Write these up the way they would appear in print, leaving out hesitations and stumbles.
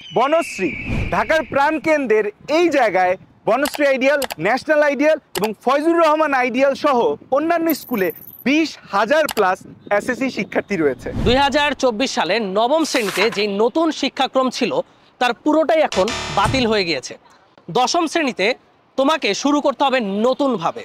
বনশ্রী ঢাকার প্রাণকেন্দ্রের এই জায়গায় বনশ্রী আইডিয়াল, ন্যাশনাল আইডিয়াল এবং ফয়জুর রহমান আইডিয়াল সহ অন্যান্য স্কুলে 20,000 প্লাস এসএসসি শিক্ষার্থী রয়েছে। 2024 সালের নবম শ্রেণীতে যে নতুন শিক্ষাক্রম ছিল তার পুরোটাই এখন বাতিল হয়ে গিয়েছে। দশম শ্রেণীতে তোমাকে শুরু করতে হবে নতুনভাবে।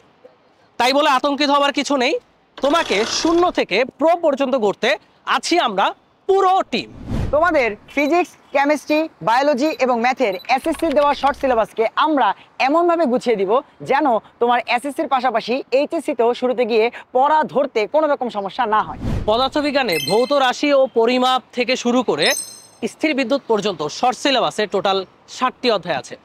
তাই বলে আতঙ্কিত হওয়ার কিছু নেই, তোমাকে শূন্য থেকে প্রো পর্যন্ত গড়তে আছি আমরা পুরো টিম। তোমাদের ফিজিক্স, কেমিস্ট্রি, বায়োলজি এবং ম্যাথের এসএসসি দেওয়া শর্ট সিলেবাসকে আমরা এমনভাবে গুছিয়ে দিব যেন তোমার এসএসসির পাশাপাশি এইচএসসিতেও শুরুতে গিয়ে পড়া ধরতে কোনো রকম সমস্যা না হয়। পদার্থবিজ্ঞানে ভৌত রাশি ও পরিমাপ থেকে শুরু করে স্থির বিদ্যুৎ পর্যন্ত শর্ট সিলেবাসে টোটাল 60টি অধ্যায় আছে।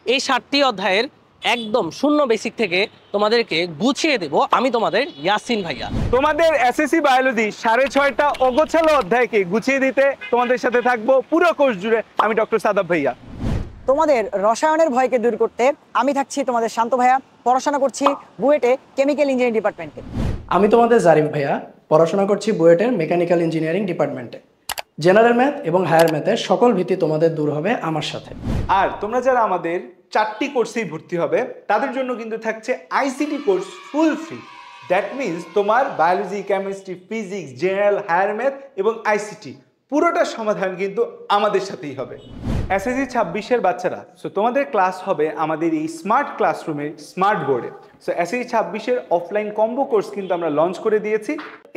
এই 60টি অধ্যায়ের একদম শূন্য বেসিক থেকে তোমাদেরকে গুছিয়ে দেব আমি, তোমাদের ইয়াসিন ভাইয়া। তোমাদের এসএসসি বায়োলজি 6.5টা অগোছালো অধ্যায়কে গুছিয়ে দিতে তোমাদের সাথে থাকবো পুরো কোর্স জুড়ে আমি ডক্টর সাদাব ভাইয়া। তোমাদের রসায়নের ভয়কে দূর করতে আমি থাকছি তোমাদের শান্ত ভাইয়া, পড়াশোনা করছি বুয়েটে কেমিক্যাল ইঞ্জিনিয়ারিং ডিপার্টমেন্টে। আমি তোমাদের জারিফ ভাইয়া, পড়াশোনা করছি বুয়েটের মেকানিক্যাল ইঞ্জিনিয়ারিং ডিপার্টমেন্টে। জেনারেল ম্যাথ এবং হায়ার ম্যাথের সকল ভীতি তোমাদের দূর হবে আমার সাথে। আর তোমরা যারা আমাদের 4টি কোর্সেই ভর্তি হবে তাদের জন্য কিন্তু থাকছে ICT course full free. That means তোমার biology, chemistry, physics, general, higher math এবং আইসিটি পুরোটার সমাধান কিন্তু আমাদের সাথেই হবে। এসএসসি 26-এর বাচ্চারা, সো তোমাদের ক্লাস হবে আমাদের এই স্মার্ট ক্লাসরুমে, স্মার্ট বোর্ডে। সো এসএসসি 26-এর অফলাইন কম্বো কোর্স কিন্তু আমরা লঞ্চ করে দিয়েছি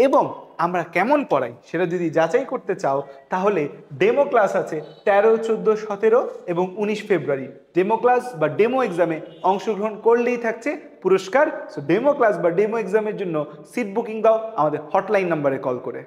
এবং আমরা কেমন পড়াই সেটা যদি যাচাই করতে চাও তাহলে ডেমো ক্লাস আছে 13, 14, 17 এবং 19 ফেব্রুয়ারি। ডেমো ক্লাস বা ডেমো এক্সামে অংশগ্রহণ করলেই থাকছে পুরস্কার। সো ডেমো ক্লাস বা ডেমো এক্সামের জন্য সিট বুকিং দাও আমাদের হটলাইন নাম্বারে কল করে।